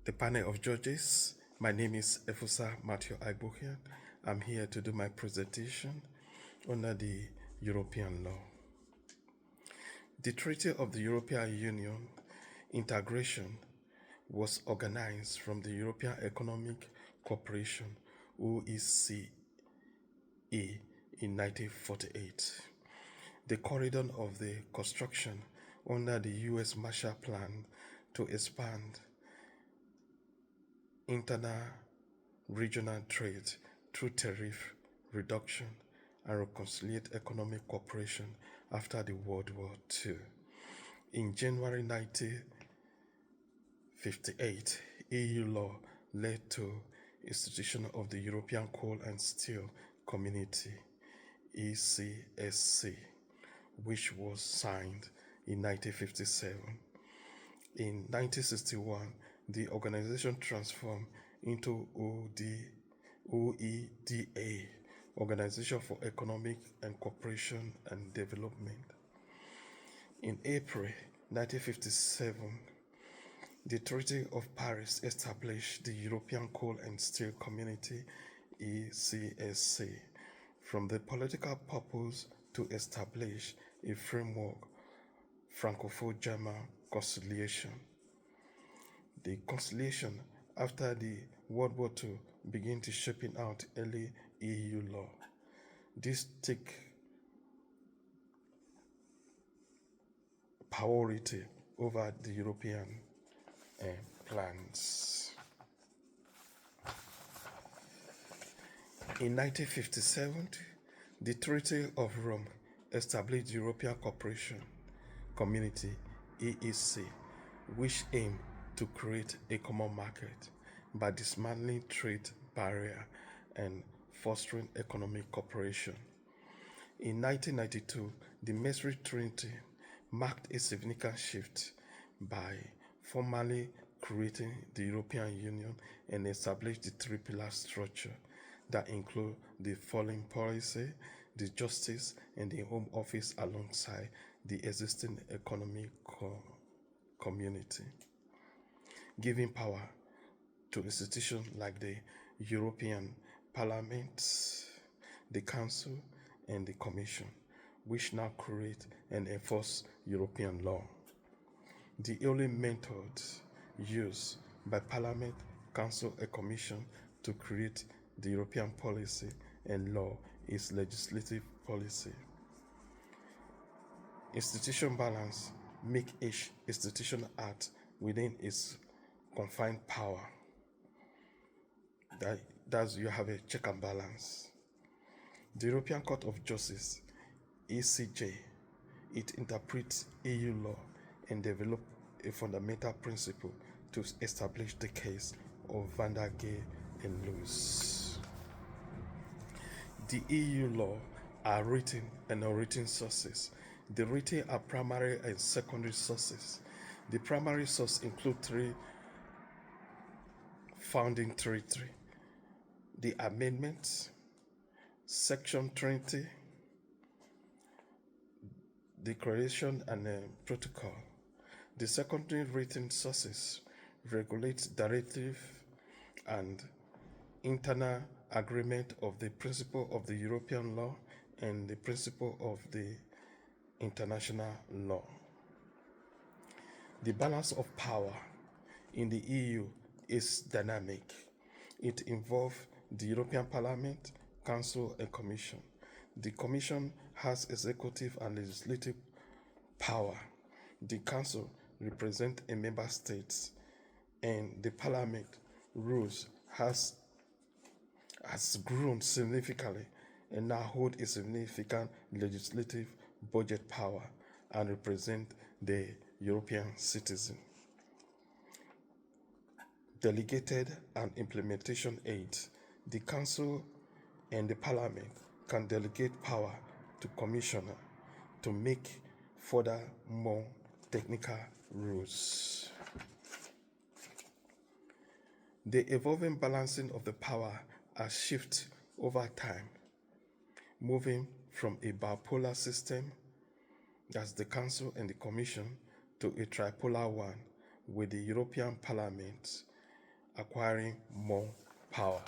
the panel of judges. My name is Efusa Matthew Agbohian. I'm here to do my presentation under the European law. The Treaty of the European Union integration was organized from the European Economic Cooperation (OECD) in 1948. The corridor of the construction under the U.S. Marshall Plan to expand internal regional trade through tariff reduction and reconciliate economic cooperation after the World War II. In January 1958, EU law led to institution of the European Coal and Steel Community (ECSC), which was signed in 1957. In 1961, the organization transformed into OEDA, Organization for Economic and Cooperation and Development. In April 1957, the Treaty of Paris established the European Coal and Steel Community (ECSC) from the political purpose to establish a framework Francophone-German conciliation. The conciliation after the World War II began to shaping out early EU law. This took priority over the European plans. In 1957, the Treaty of Rome established the European Cooperation Community (EEC), which aimed to create a common market by dismantling trade barriers and fostering economic cooperation. In 1992, the Maastricht Treaty marked a significant shift by formally creating the European Union and established the three-pillar structure that include the foreign policy, the justice, and the home office alongside the existing economic community, giving power to institutions like the European Parliament, the Council, and the Commission, which now create and enforce European law. The only method used by Parliament, Council, and Commission to create the European policy and law is legislative policy. Institution balance make each institution act within its confined power. That's you have a check and balance. The European Court of Justice, ECJ, it interprets EU law and develops a fundamental principle to establish the case of Van der Gay and Lewis. The EU law are written and unwritten sources. The written are primary and secondary sources. The primary source include three founding treaty: the amendments, Section 20, Declaration and Protocol. The secondary written sources regulate directive and internal agreement of the principle of the European law and the principle of the international law. The balance of power in the EU is dynamic. It involves the European Parliament, Council, and Commission. The Commission has executive and legislative power. The Council represents a member state, and the Parliament rules has grown significantly and now hold a significant legislative budget power and represent the European citizen. Delegated and implementation aids. The Council and the Parliament can delegate power to Commissioner to make further more technical rules. The evolving balancing of the power has shifted over time, moving from a bipolar system, that's the Council and the Commission, to a tripolar one with the European Parliament acquiring more power.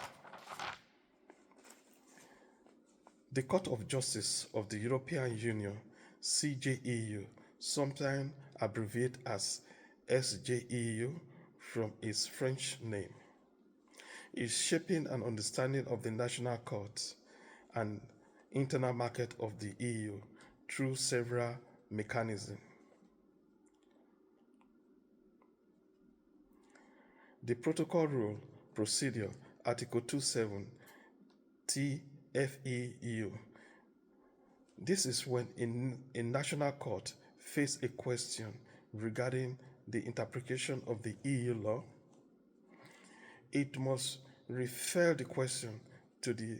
The Court of Justice of the European Union, CJEU, sometimes abbreviated as SJEU from its French name, is shaping an understanding of the national courts and internal market of the EU through several mechanisms. The Protocol Rule Procedure, Article 27, TFEU. This is when a national court faces a question regarding the interpretation of the EU law. It must refer the question to the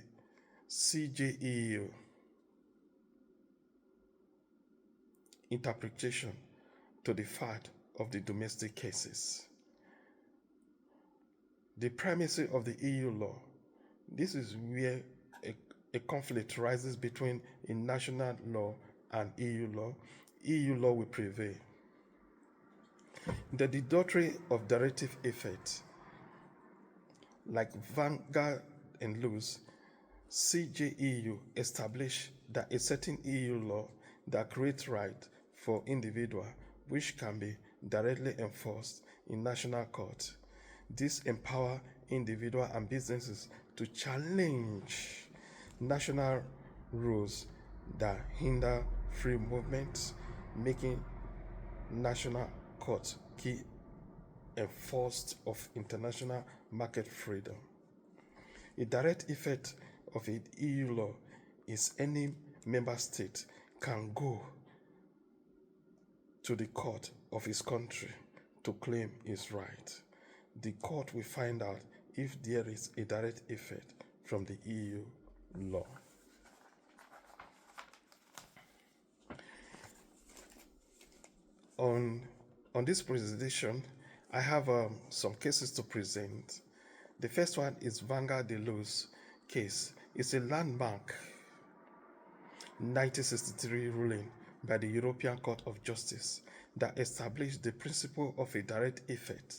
CJEU interpretation to the fact of the domestic cases. The primacy of the EU law. This is where a conflict rises between a national law and EU law. EU law will prevail. The doctrine of directive effect, like Vanguard and Luce, CJEU established that a certain EU law that creates right for individual which can be directly enforced in national courts. This empower individuals and businesses to challenge national rules that hinder free movement, making national courts key enforced of international market freedom. A direct effect of an EU law is any member state can go to the court of his country to claim his right. The court will find out if there is a direct effect from the EU law. On this presentation, I have some cases to present. The first one is Vanguard de Luce case. It's a landmark 1963 ruling by the European Court of Justice that established the principle of a direct effect,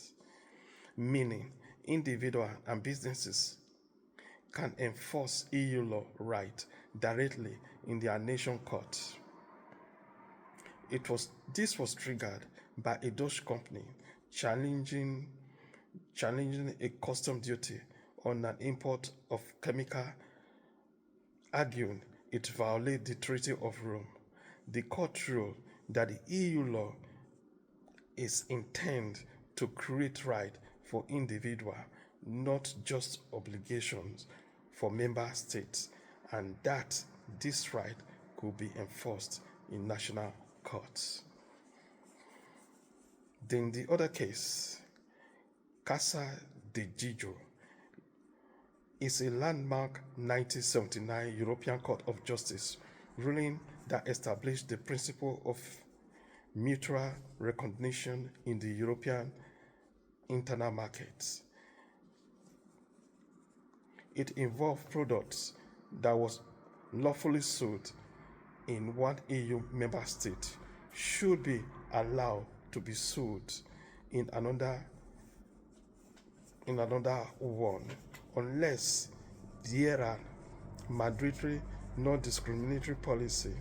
meaning individuals and businesses can enforce EU law right directly in their nation court. This was triggered by a Dutch company challenging a custom duty on an import of chemical, arguing it violated the Treaty of Rome. The court ruled that the EU law is intended to create right for individuals, not just obligations for member states, and that this right could be enforced in national courts. Then the other case, Casa de Gigio, is a landmark 1979 European Court of Justice ruling that established the principle of mutual recognition in the European internal markets. It involved products that was lawfully sold in one EU member state should be allowed to be sold in another one, unless there are mandatory non-discriminatory policy.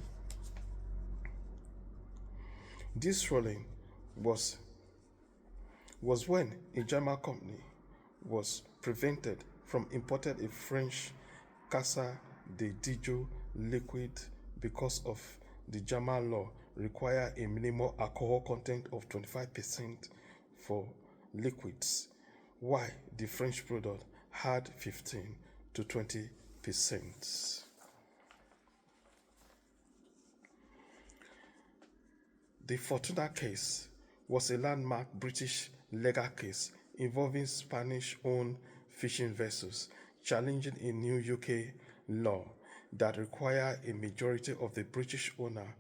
This ruling was when a German company was prevented from importing a French Casa de Dijon liquid because of the German law require a minimum alcohol content of 25% for liquids, while the French product had 15 to 20%. The Fortuna case was a landmark British legal case involving Spanish-owned fishing vessels challenging a new UK law that required a majority of the British owner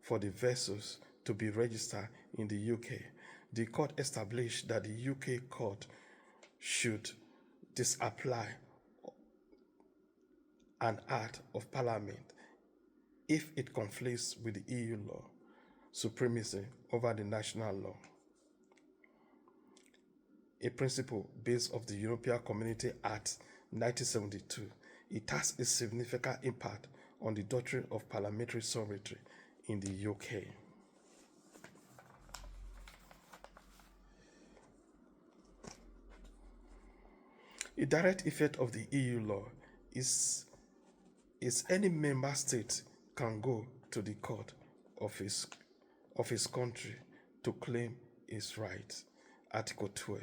for the vessels to be registered in the UK. The court established that the UK court should disapply an act of parliament if it conflicts with the EU law supremacy over the national law. a principle based of the European Community Act 1972. It has a significant impact on the doctrine of parliamentary sovereignty in the UK. A direct effect of the EU law is any member state can go to the court of his country to claim his rights. Article 12.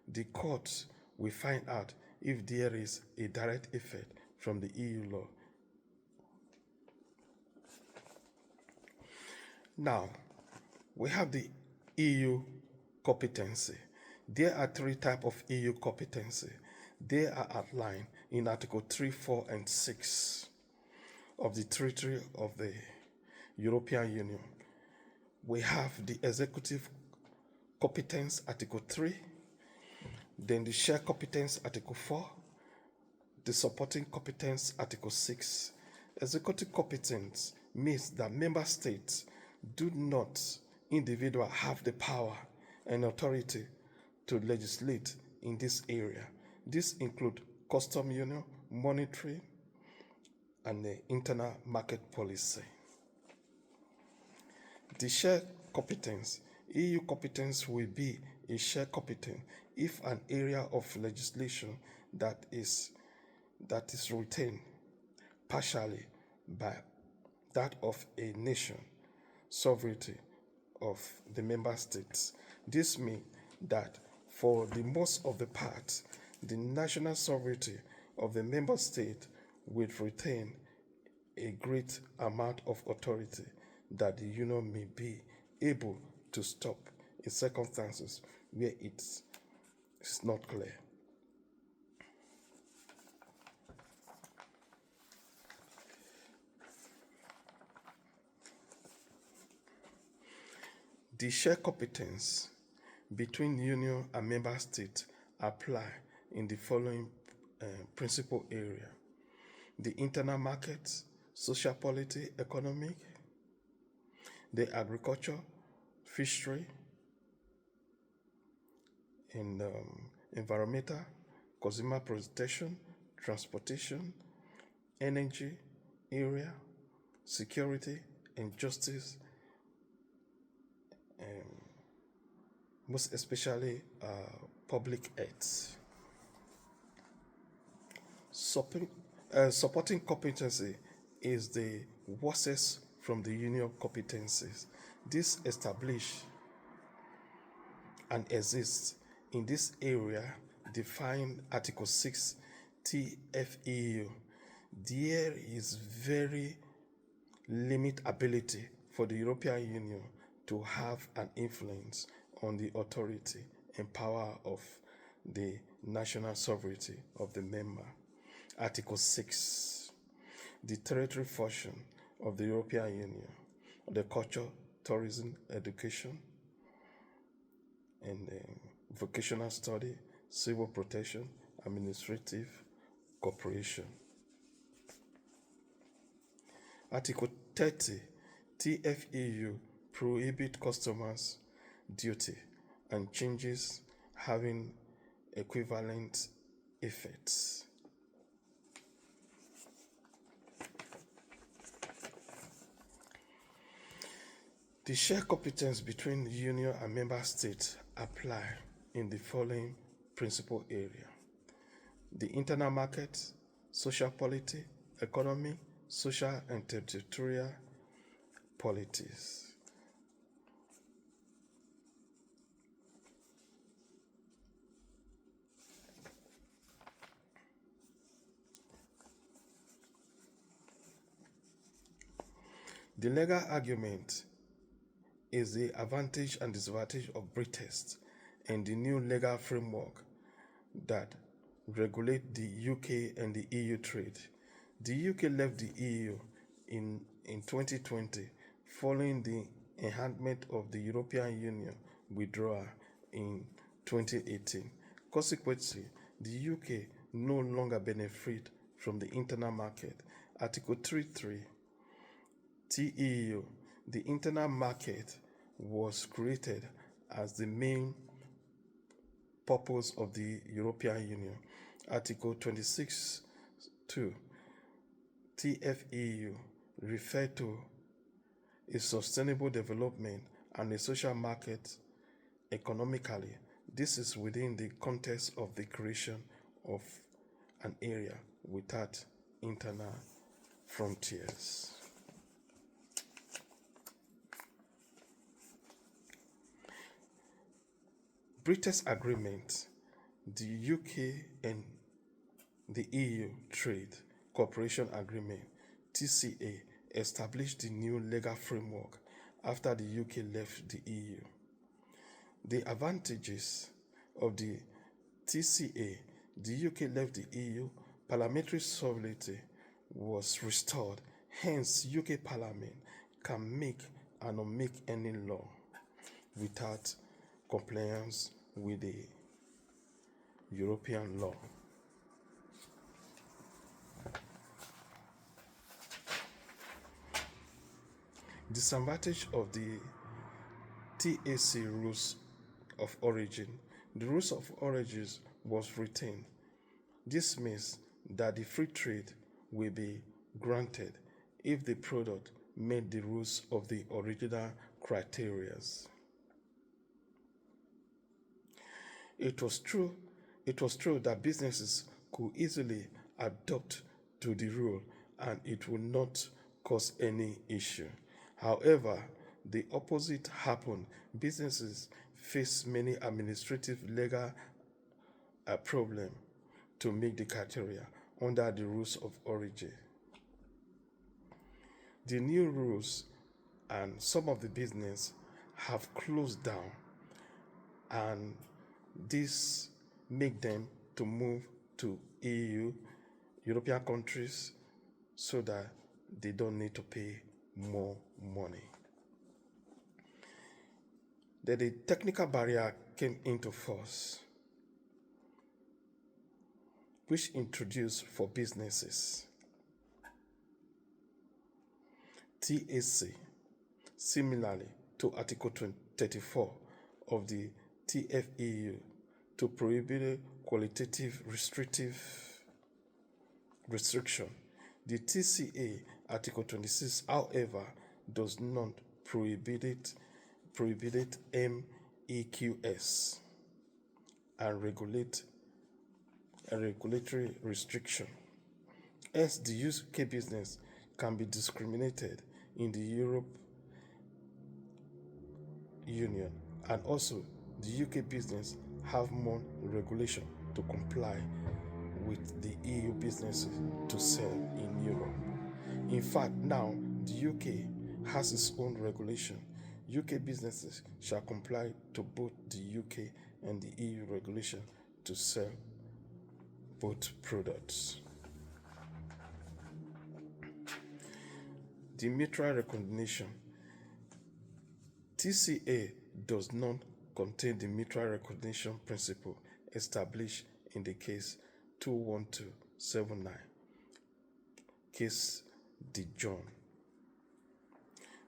The court will find out if there is a direct effect from the EU law. Now, we have the EU competency. There are three types of EU competency. They are outlined in Article 3, 4, and 6 of the Treaty of the European Union. We have the executive competence, Article 3, then the shared competence, Article 4, the supporting competence, Article 6. Executive competence means that member states do not individually have the power and authority to legislate in this area. This includes custom union, monetary, and the internal market policy. The shared competence. EU competence will be a shared competence if an area of legislation that is retained partially by that of a nation, sovereignty of the member states. This means that for the most of the part, the national sovereignty of the member state will retain a great amount of authority that the union may be able to stop in circumstances where it's not clear. The shared competence between union and member states apply in the following principal area: the internal market, social policy, economic, the agriculture, fishery, and environmental, consumer protection, transportation, energy area, security and justice, most especially public health. Supporting competency is the worstest from the union competencies. This establish and exists in this area defined Article 6 TFEU. There is very limited ability for the European Union to have an influence on the authority and power of the national sovereignty of the member. Article 6. The territory function of the European Union, the culture, tourism, education, and vocational study, civil protection, administrative cooperation. Article 30 TFEU prohibit customers duty and changes having equivalent effects. The shared competence between the Union and member states apply in the following principal area: the internal market, social polity, economy, social and territorial polities. The legal argument is the advantage and disadvantage of Brexit and the new legal framework that regulate the UK and the EU trade. The UK left the EU in 2020 following the enhancement of the European Union withdrawal in 2018. Consequently, the UK no longer benefit from the internal market. Article 3.3 TEU. The internal market was created as the main purpose of the European Union. Article 26(2) TFEU refer to a sustainable development and a social market economically. This is within the context of the creation of an area without internal frontiers. British Agreement, the UK and the EU Trade Cooperation Agreement (TCA) established the new legal framework after the UK left the EU. The advantages of the TCA: the UK left the EU, parliamentary sovereignty was restored, hence UK Parliament can make and unmake any law without compliance with the European law. Disadvantage of the TAC rules of origin. The rules of origin was retained. This means that the free trade will be granted if the product met the rules of the original criteria. It was true that businesses could easily adapt to the rule and it would not cause any issue. However, the opposite happened. Businesses face many administrative legal problems to meet the criteria under the rules of origin. The new rules and some of the business have closed down, and this make them to move to EU, European countries, so that they don't need to pay more money. Then the technical barrier came into force, which introduced for businesses TAC, similarly to Article 34 of the TFEU, to prohibit qualitative restriction. The TCA Article 26, however, does not prohibit MEQS and regulatory restriction. As the UK business can be discriminated in the Europe Union, and also the UK business have more regulation to comply with the EU businesses to sell in Europe. In fact, now the UK has its own regulation. UK businesses shall comply to both the UK and the EU regulation to sell both products. The mutual recognition. TCA does not contain the mutual recognition principle established in the case 21279, case De Jong.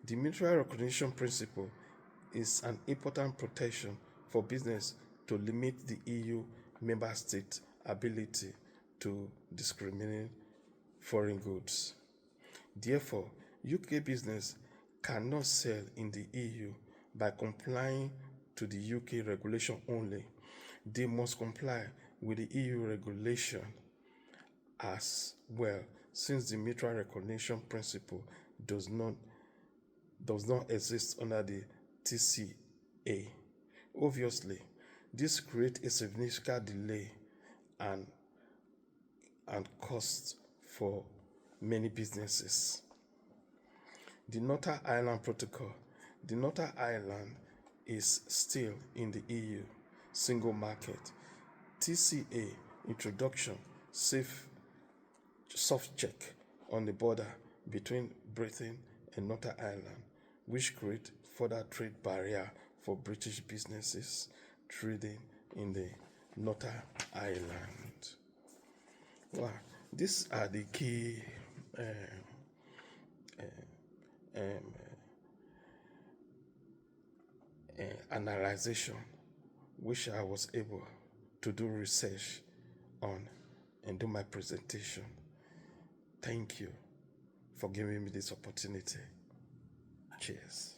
The mutual recognition principle is an important protection for business to limit the EU member state ability to discriminate foreign goods. Therefore, UK business cannot sell in the EU by complying to the UK regulation only. They must comply with the EU regulation as well, since the mutual recognition principle does not exist under the TCA. Obviously, this creates a significant delay and cost for many businesses. The Northern Ireland Protocol. The Northern Ireland is still in the EU single market. TCA introduction soft check on the border between Britain and Northern Ireland, which create further trade barrier for British businesses trading in the Northern Ireland. Well, these are the key analyzation which I was able to do research on and do my presentation. Thank you for giving me this opportunity. Cheers.